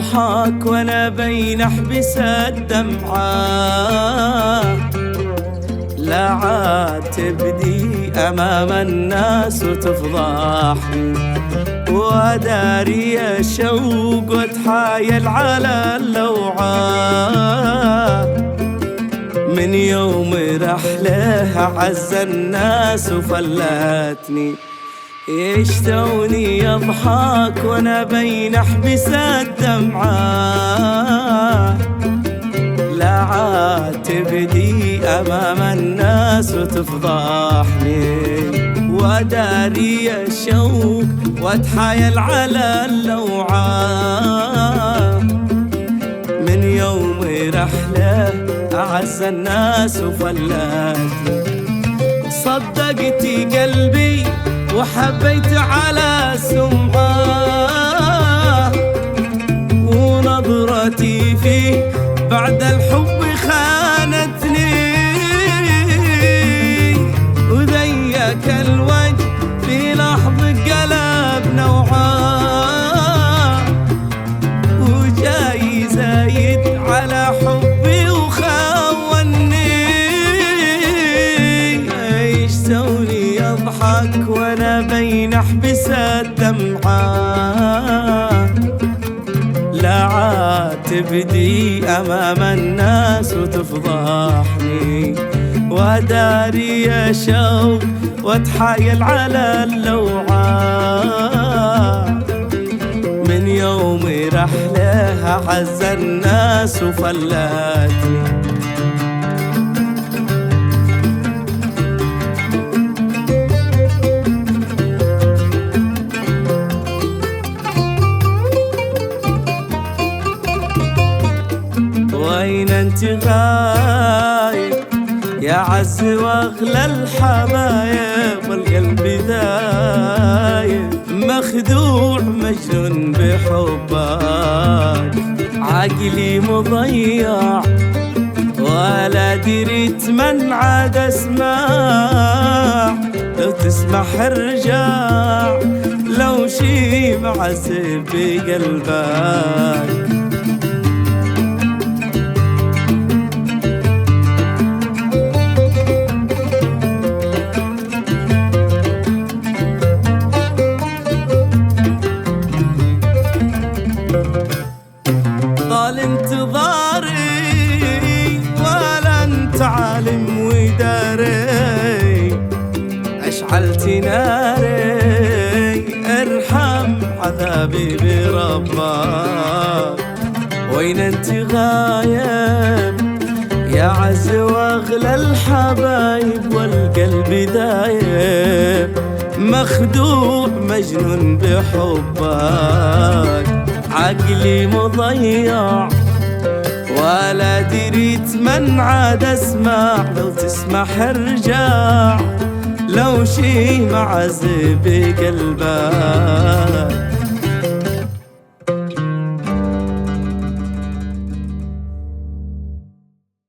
أضحك وأنا بين أحبس الدمعة، لا عاد تبدي أمام الناس وتفضحني، وداري الشوق واتحايل على اللوعة. من يوم رحله عز الناس وفلتني، يشتوني أضحك وأنا بين أحبس الدمعة، لا عاد تبدي أمام الناس وتفضحني، وداري الشوق واتحايل على اللوعة. من يوم رحله أعز الناس وفلتني، صدقتي قلبي وحبيت على سمعة، ونظرتي فيه بعد الحب خانتني، وذيك الوجه في لحظة قلب نوعا، وجاي زايد على حبي وخوني. ايش سوي اضحك وانا بين احبس الدمعة، لا عاد تبدي أمام الناس وتفضحني، وداري شوق واتحايل على اللوعة. من يوم رحله عز الناس وفلتني، وين انت غايب يا عز واغلى الحبايب، والقلب دايب مخدوع مجنون بحبك، عقلي مضيع ولا دريت من عاد اسمع، لو تسمح ارجع لو شي معذب بقلبك. طال انتظاري ولا انت عالم وداري، اشعلت ناري ارحم عذابي بربك. وين انت غايب يا عز واغلى الحبايب، والقلب دايب مخدوع مجنون بحبك، عقلي مضيع ولا دريت من عاد اسمع، لو تسمح ارجع لو شي معذب قلبك.